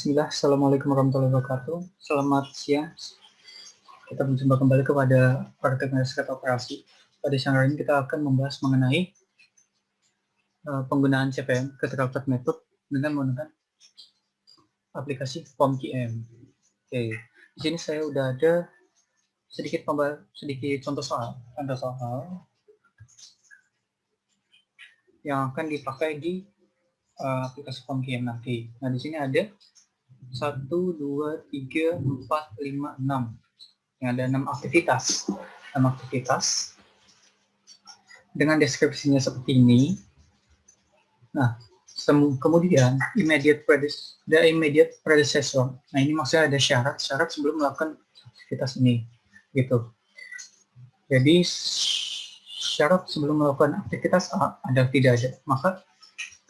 Bismillah, Assalamualaikum warahmatullahi wabarakatuh. Selamat siang. Kita berjumpa kembali kepada praktek riset operasi. Pada siang hari ini kita akan membahas mengenai penggunaan CPM, critical path method, dengan menggunakan aplikasi POMQM. Oke, di sini saya udah ada sedikit contoh soal yang akan dipakai di aplikasi POMQM nanti. Nah, di sini ada 1, 2, 3, 4, 5, 6. Yang ada 6 aktivitas. 6 aktivitas dengan deskripsinya seperti ini. Nah, kemudian immediate predecessor. Nah, ini maksudnya ada syarat sebelum melakukan aktivitas ini, gitu. Jadi syarat sebelum melakukan aktivitas A ada tidak ada. Maka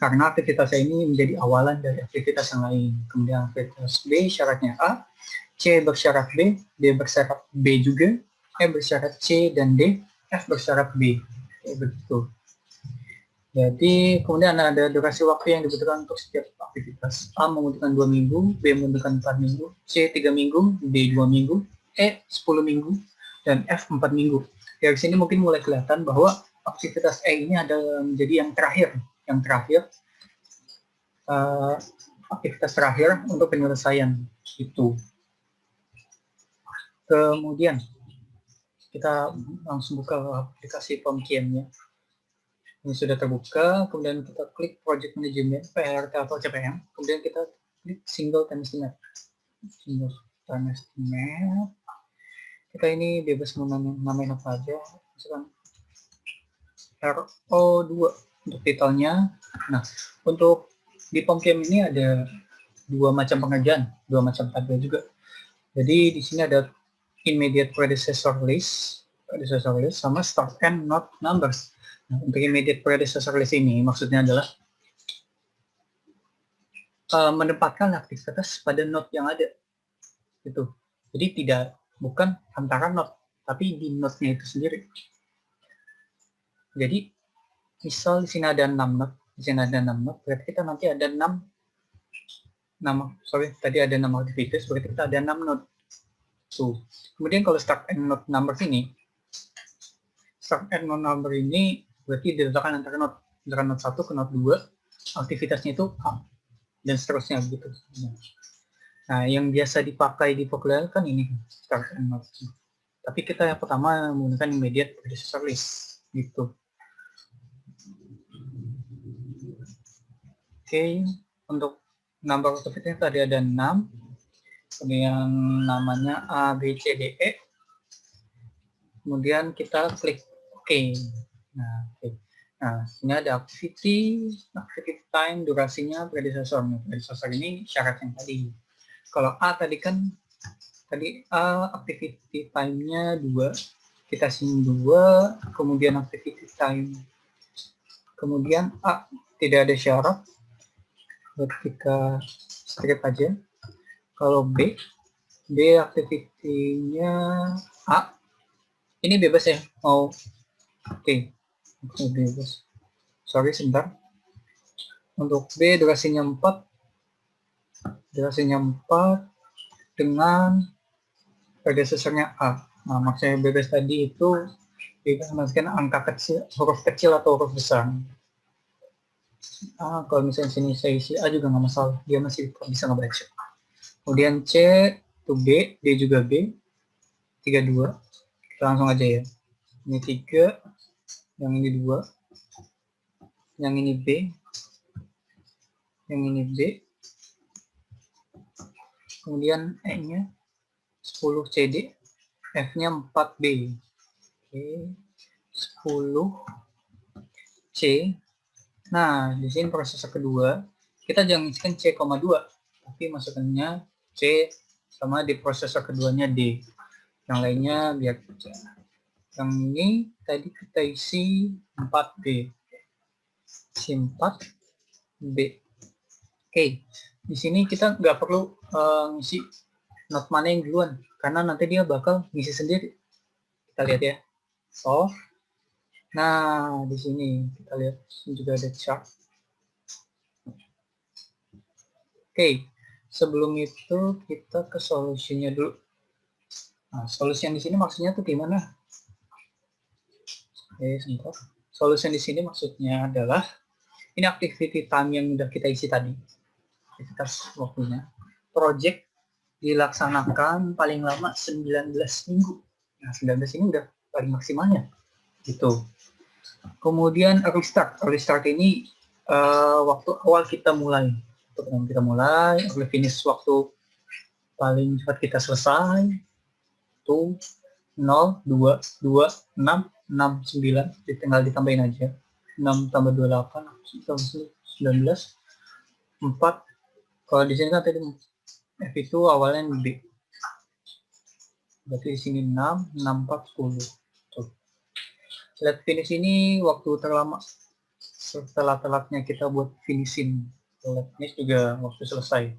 karena aktivitas ini menjadi awalan dari aktivitas yang lain. Kemudian aktivitas B syaratnya A, C bersyarat B, D bersyarat B juga, E bersyarat C dan D, F bersyarat B. Begitu. Jadi kemudian ada durasi waktu yang dibutuhkan untuk setiap aktivitas. A membutuhkan 2 minggu, B membutuhkan 4 minggu, C 3 minggu, D 2 minggu, E 10 minggu, dan F 4 minggu. Dari sini mungkin mulai kelihatan bahwa aktivitas E ini ada menjadi yang terakhir. Aktivitas terakhir untuk penyelesaian itu. Kemudian kita langsung buka aplikasi POMQM-nya. Ini sudah terbuka, kemudian kita klik Project Management, PRT atau CPM, kemudian kita klik Single Time Estimate. Kita ini bebas namain apa aja, misalkan RO2 untuk titelnya. Nah, untuk di POMQM ini ada dua macam pengerjaan, dua macam tabel juga. Jadi di sini ada immediate predecessor list sama start and node numbers. Nah, untuk immediate predecessor list ini maksudnya adalah menempatkan aktivitas pada node yang ada, gitu. Jadi bukan antara node, tapi di node-nya itu sendiri. Jadi misal di sini ada 6 node, berarti kita nanti ada 6 aktivitas, berarti kita ada 6 node. Kemudian kalau start and node number ini berarti diletakkan antara node 1 ke node 2, aktivitasnya itu A, dan seterusnya begitu. Nah, yang biasa dipakai di Vocabulary kan ini start and node. Tapi kita yang pertama menggunakan immediate predecessor list, gitu. Oke, untuk number of activities tadi ada 6. Kemudian namanya A, B, C, D, E. Kemudian kita klik OK. Nah, ini ada activity time, durasinya, predecessor. Predecessor ini syarat yang tadi. Kalau A tadi A activity time-nya 2, kita sini 2, kemudian activity time. Kemudian A tidak ada syarat, ketika strip aja. Kalau B activity-nya A, ini bebas ya, mau Oke, bebas. Sorry, sebentar. Untuk B durasinya 4 dengan predecessor-nya A. Nah, maksudnya bebas tadi itu bebas memasukkan angka kecil, huruf kecil atau huruf besar. Kalau misalnya sini saya isi A juga nggak masalah, dia masih bisa ngebaca. Kemudian C itu B, D juga B, 32. Kita langsung aja ya. Ini 3, yang ini 2, yang ini B, yang ini B. Kemudian E-nya 10 CD, F-nya 4B. Oke, 10 C. Nah, di sini prosesor kedua, kita jangan isikan C,2, tapi masukannya C sama di prosesor keduanya D. Yang lainnya biar kerja. Yang ini tadi kita isi 4B. Isi 4B. Oke, di sini kita nggak perlu ngisi not mana yang duluan, karena nanti dia bakal ngisi sendiri. Kita lihat ya. Nah, di sini kita lihat juga ada chart. Oke, sebelum itu kita ke solusinya dulu. Nah, solusi yang di sini maksudnya tuh gimana? Oke, sebentar. Solusi yang di sini maksudnya adalah ini activity time yang udah kita isi tadi. Aktivitas waktunya. Project dilaksanakan paling lama 19 minggu. Nah, 19 ini udah paling maksimalnya. Gitu. Kemudian early start. Early start ini waktu awal kita mulai. Waktu kita mulai, early finish waktu paling cepat kita selesai. Tuh 0, 2, 2, 6, 6, 9. Tinggal ditambahin aja. 6 tambah 28, 19, 4. Kalau di sini kan tadi F itu awalnya B. Berarti di sini 6, 6, 4, 10. Tuh. Let finish ini waktu terlama setelah telatnya kita buat finishing. Let finish juga waktu selesai.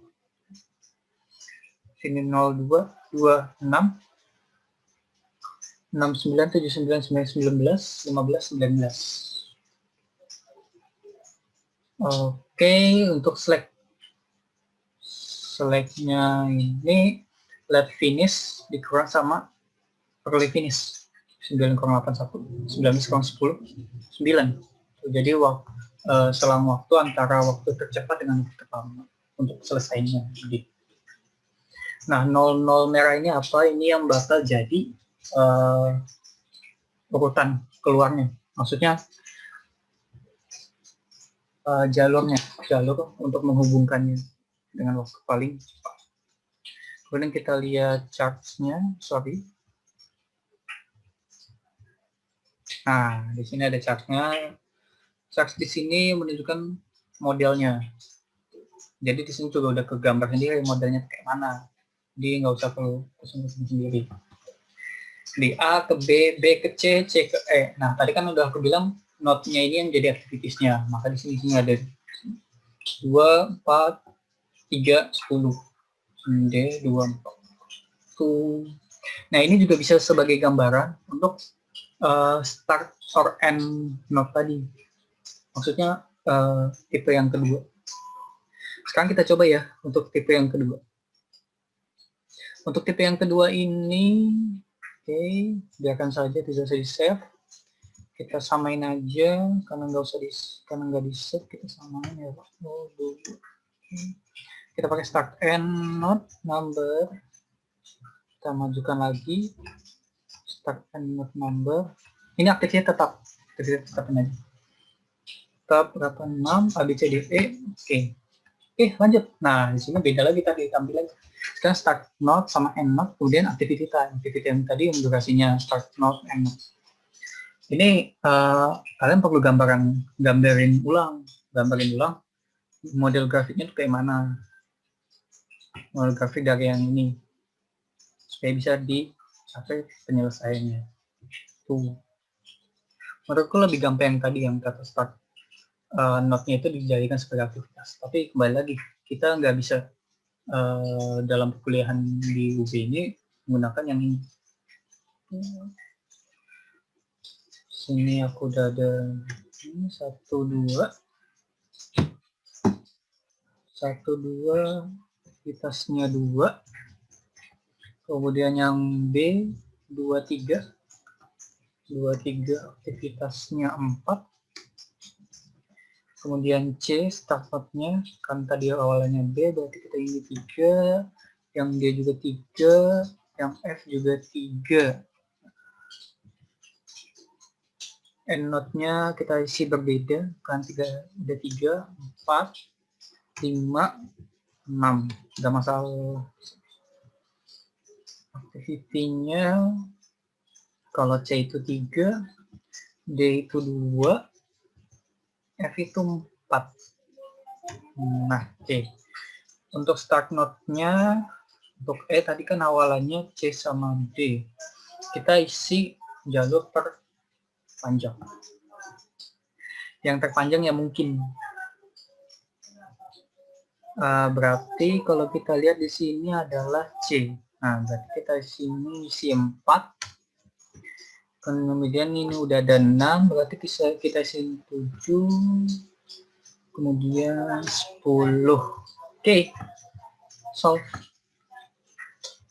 Sini 0, 2, 2, 6. 6, 9, 7, 9, 9, 19, 15, 19. Oke, untuk select-nya ini let finish dikurang sama early finish. 9 kurang 8, 1. 19 kurang 10, 9. Jadi selang waktu antara waktu tercepat dengan waktu terlama untuk selesainya. Nah, 00 merah ini apa? Ini yang bakal jadi urutan keluarnya, maksudnya jalur untuk menghubungkannya dengan waktu paling cepat. Kemudian kita lihat charts-nya, Nah, di sini ada charts-nya. Charts di sini menunjukkan modelnya. Jadi di sini juga udah kegambar sendiri modelnya kayak mana. Jadi nggak usah perlu pusing-pusing sendiri. Di A ke B, B ke C, C ke E. Nah, tadi kan udah aku bilang node-nya ini yang jadi activities-nya. Maka di sini ada 2, 4, 3, 10. D, 2, 4. Tuh. Nah, ini juga bisa sebagai gambaran untuk start or end node tadi. Maksudnya tipe yang kedua. Sekarang kita coba ya untuk tipe yang kedua. Untuk tipe yang kedua ini, oke, biarkan saja tidak usah di-save. Kita samain aja karena nggak di-save, kita samain ya. Kita pakai start end node number. Kita majukan lagi. Start end node number. Ini aktifnya tetap aja. Tetap berapa 6 ABCDE. Oke. Lanjut. Nah, di sini beda lagi tadi tampilannya. Sekarang start node sama end node, kemudian activity time. Activity time tadi yang durasinya start node, end node. Ini kalian perlu gambarin ulang model grafiknya itu kayak mana. Model grafik dari yang ini supaya bisa dicapai penyelesaiannya. Tuh. Menurutku lebih gampang yang tadi yang kata start node-nya itu dijadikan sebagai aktivitas. Tapi kembali lagi, kita nggak bisa dalam perkuliahan di UB ini menggunakan yang ini. Sini aku udah ada ini 1, 2, aktivitasnya 2. Kemudian yang B 2, 3. 2, 3 aktivitasnya 4. Kemudian C start node-nya kan tadi awalnya B, berarti kita ini 3, yang D juga 3, yang F juga 3. End node-nya kita isi berbeda, kan ada 3, 4, 5, 6. Tidak masalah. Activity-nya kalau C itu 3, D itu 2, F itu 4. Nah, C. Untuk start node-nya, untuk E tadi kan awalannya C sama D. Kita isi jalur terpanjang. Yang terpanjang ya mungkin. Berarti kalau kita lihat di sini adalah C. Nah, berarti kita isi 4. Kemudian ini udah ada 6, berarti kita isi 7. Kemudian 10. Oke. solve.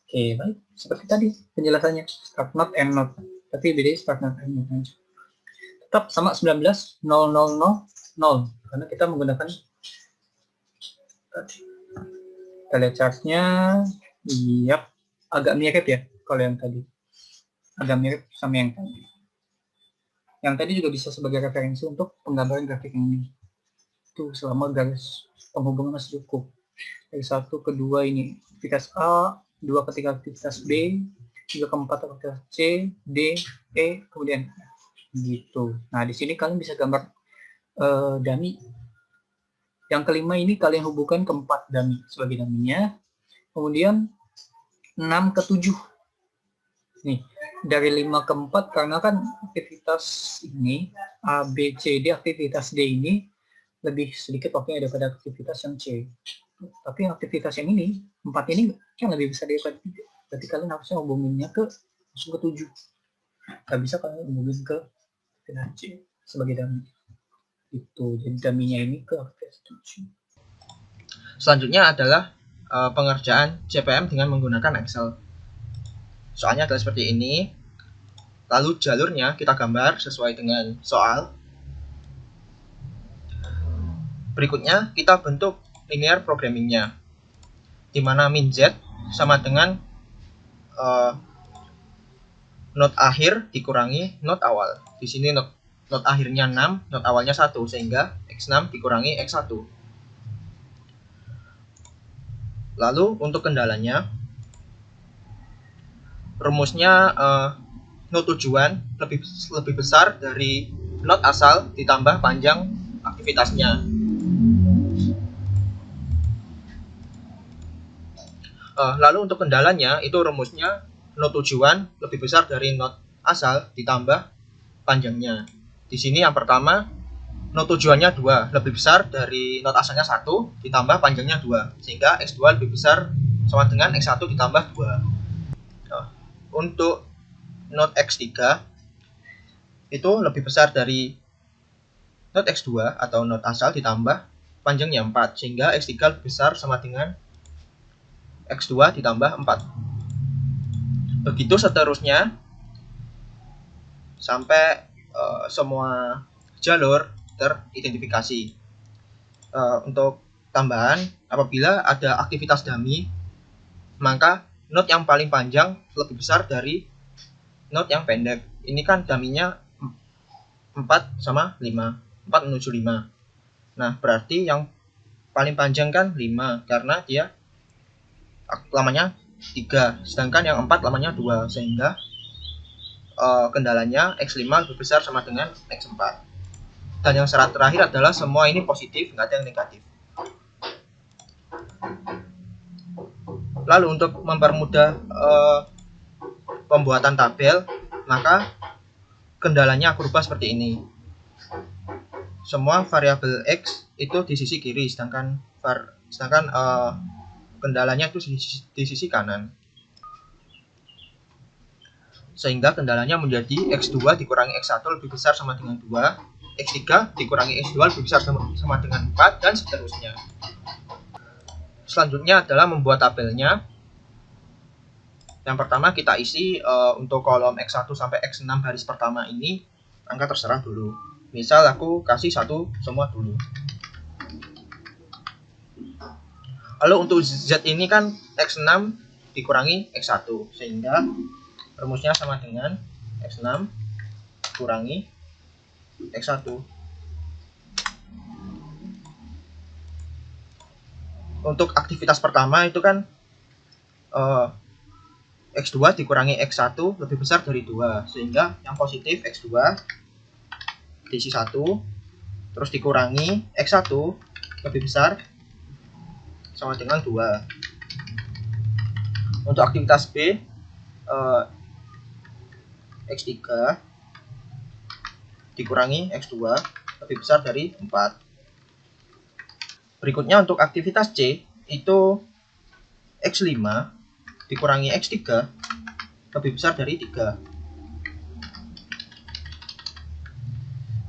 Oke, baik. Seperti tadi penjelasannya, start node, end node. Tapi bedanya start node, end node. Tetap sama 19, 0, 0, 0, 0. Karena kita menggunakan tadi. Kita lihat chartnya, yap, agak mirip ya kalau yang tadi. Agak mirip sama yang tadi. Yang tadi juga bisa sebagai referensi untuk penggambaran grafik ini. Itu selama garis penghubungan masih cukup. Dari 1 ke 2 ini aktivitas A, 2 ketiga aktivitas B, 3 keempat aktivitas C, D, E, kemudian gitu. Nah, di sini kalian bisa gambar dummy. Yang kelima ini kalian hubungkan ke 4 dummy sebagai dummy-nya. Kemudian 6 ke 7. Nih, dari 5 ke 4 karena kan aktivitas ini A, B, C, D, aktivitas D ini lebih sedikit waktunya daripada aktivitas yang C. Tapi aktivitas yang ini, 4 ini yang lebih besar daripada 3. Berarti kalian harusnya hubunginnya langsung ke 7. Nggak bisa kalian hubungin ke aktivitas C sebagai dummy. Itu, jadi dummy-nya ini ke aktivitas 7. Selanjutnya adalah pengerjaan CPM dengan menggunakan Excel. Soalnya adalah seperti ini. Lalu jalurnya kita gambar sesuai dengan soal. Berikutnya kita bentuk linear programmingnya, di mana min z sama dengan not akhir dikurangi not awal. Di sini not akhirnya 6, not awalnya 1, sehingga x6 dikurangi x1. Lalu untuk kendalanya, rumusnya not tujuan lebih besar dari not asal ditambah panjang aktivitasnya. Lalu untuk kendalanya itu rumusnya not tujuan lebih besar dari not asal ditambah panjangnya. Di sini yang pertama, not tujuannya 2 lebih besar dari not asalnya 1 ditambah panjangnya 2, sehingga x2 lebih besar sama dengan x1 ditambah 2. Untuk not x3 itu lebih besar dari not x2 atau not asal ditambah panjangnya 4, sehingga x3 lebih besar sama dengan x2 ditambah 4. Begitu seterusnya sampai semua jalur teridentifikasi. Untuk tambahan, apabila ada aktivitas dummy, maka node yang paling panjang lebih besar dari node yang pendek. Ini kan dummy-nya 4 sama 5, 4 menuju 5. Nah, berarti yang paling panjang kan 5, karena dia lamanya 3, sedangkan yang 4 lamanya 2, sehingga kendalanya x5 lebih besar sama dengan x4. Dan yang syarat terakhir adalah semua ini positif, nggak ada yang negatif. Lalu untuk mempermudah pembuatan tabel, maka kendalanya aku rubah seperti ini. Semua variabel x itu di sisi kiri, sedangkan kendalanya itu di sisi kanan. Sehingga kendalanya menjadi x2 dikurangi x1 lebih besar sama dengan 2, x3 dikurangi x2 lebih besar sama dengan 4, dan seterusnya. Selanjutnya adalah membuat tabelnya. Yang pertama kita isi untuk kolom x1 sampai x6 baris pertama ini angka terserah dulu. Misal aku kasih 1 semua dulu. Lalu untuk z ini kan x6 dikurangi x1, sehingga rumusnya sama dengan x6 kurangi x1. Untuk aktivitas pertama itu kan x2 dikurangi x1 lebih besar dari 2, sehingga yang positif x2 diisi 1, terus dikurangi x1 lebih besar sama dengan 2. Untuk aktivitas B, x3 dikurangi x2 lebih besar dari 4. Berikutnya untuk aktivitas C, itu x5 dikurangi x3 lebih besar dari 3.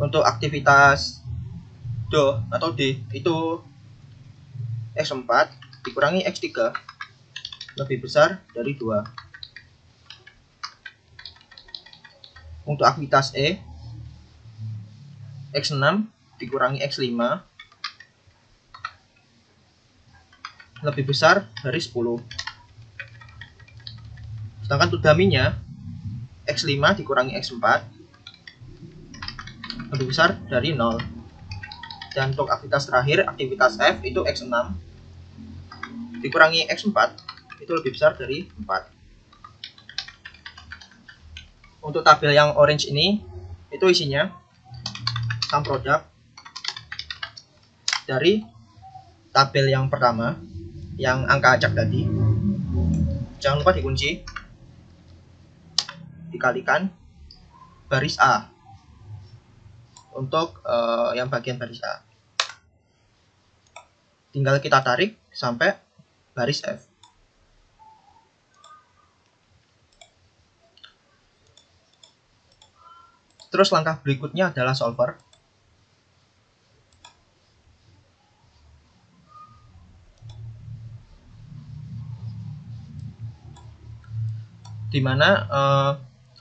Untuk aktivitas D atau D, itu x4 dikurangi X3 lebih besar dari 2. Untuk aktivitas E, X6 dikurangi X5 lebih besar dari 10. Sedangkan untuk dummy-nya, X5 dikurangi X4 lebih besar dari 0. Dan untuk aktivitas terakhir, aktivitas F itu X6 dikurangi X4 itu lebih besar dari 4. Untuk tabel yang orange ini, itu isinya sum product dari tabel yang pertama, yang angka acak tadi. Jangan lupa dikunci, dikalikan baris A untuk yang bagian baris A. Tinggal kita tarik sampai baris F. Terus langkah berikutnya adalah solver. Dimana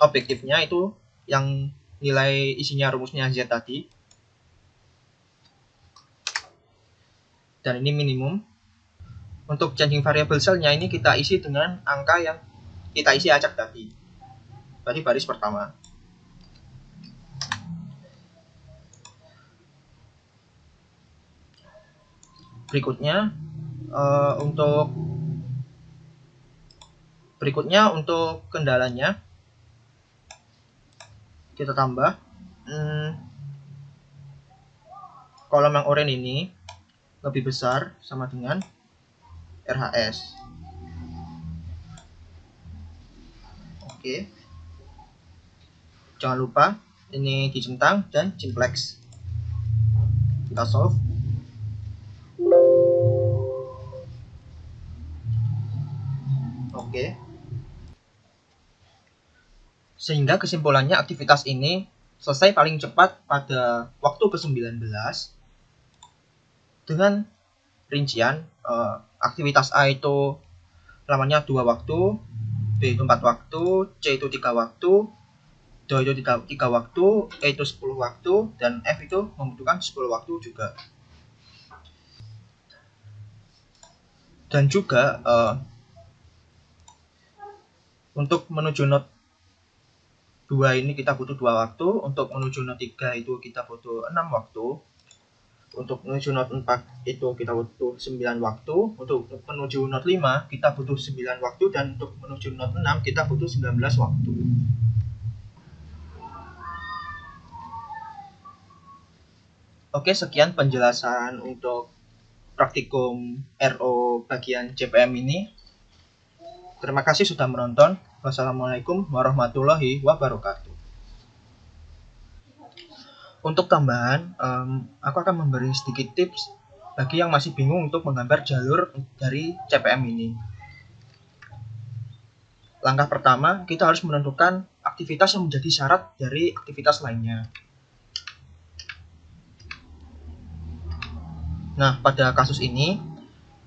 objektifnya itu yang nilai isinya rumusnya Z tadi. Dan ini minimum. Untuk changing variable cell-nya ini kita isi dengan angka yang kita isi acak tadi. Tadi baris pertama. Berikutnya untuk kendalanya kita tambah kolom yang oranye ini lebih besar sama dengan RHS. Oke. Jangan lupa ini dicentang dan simplex. Kita solve. Oke. Sehingga kesimpulannya aktivitas ini selesai paling cepat pada waktu ke-19 dengan rincian aktivitas A itu lamanya 2 waktu, B itu 4 waktu, C itu 3 waktu, D itu 3 waktu, E itu 10 waktu, dan F itu membutuhkan 10 waktu juga. Dan juga untuk menuju not 2 ini kita butuh 2 waktu, untuk menuju not 3 itu kita butuh 6 waktu, untuk menuju not 4 itu kita butuh 9 waktu, untuk menuju not 5 kita butuh 9 waktu, dan untuk menuju not 6 kita butuh 19 waktu. Oke, sekian penjelasan untuk praktikum RO bagian CPM ini. Terima kasih sudah menonton. Wassalamualaikum warahmatullahi wabarakatuh. Untuk tambahan, aku akan memberi sedikit tips bagi yang masih bingung untuk menggambar jalur dari CPM ini. Langkah pertama, kita harus menentukan aktivitas yang menjadi syarat dari aktivitas lainnya. Nah, pada kasus ini,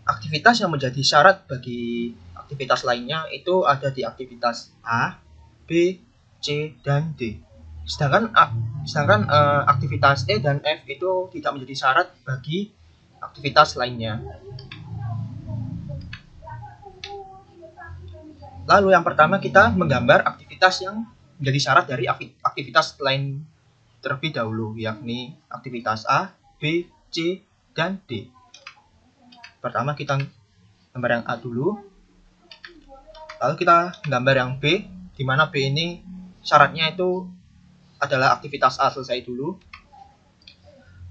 aktivitas yang menjadi syarat bagi aktivitas lainnya itu ada di aktivitas A, B, C, dan D. Sedangkan aktivitas E dan F itu tidak menjadi syarat bagi aktivitas lainnya. Lalu yang pertama kita menggambar aktivitas yang menjadi syarat dari aktivitas lain terlebih dahulu, yakni aktivitas A, B, C, dan D. Pertama kita gambar yang A dulu, lalu kita gambar yang B, di mana B ini syaratnya itu adalah aktivitas A selesai dulu.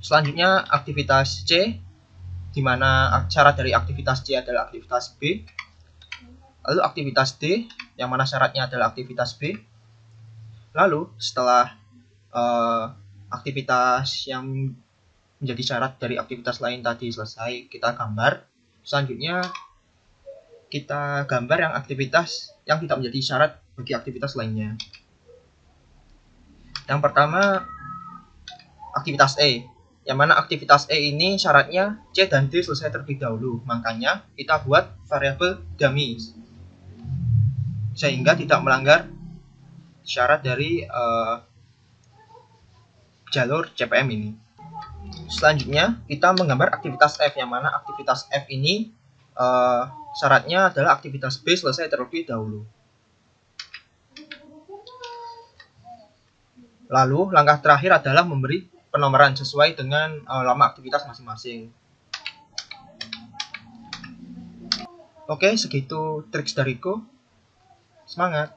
Selanjutnya aktivitas C, di mana syarat dari aktivitas C adalah aktivitas B. Lalu aktivitas D, yang mana syaratnya adalah aktivitas B. Lalu setelah aktivitas yang menjadi syarat dari aktivitas lain tadi selesai, kita gambar. Selanjutnya kita gambar yang aktivitas yang tidak menjadi syarat bagi aktivitas lainnya. Yang pertama aktivitas E. Yang mana aktivitas E ini syaratnya C dan D selesai terlebih dahulu. Makanya kita buat variabel dummy sehingga tidak melanggar syarat dari jalur CPM ini. Selanjutnya kita menggambar aktivitas F, yang mana aktivitas F ini syaratnya adalah aktivitas B selesai terlebih dahulu. Lalu langkah terakhir adalah memberi penomoran sesuai dengan lama aktivitas masing-masing. Oke, segitu triks dariku. Semangat!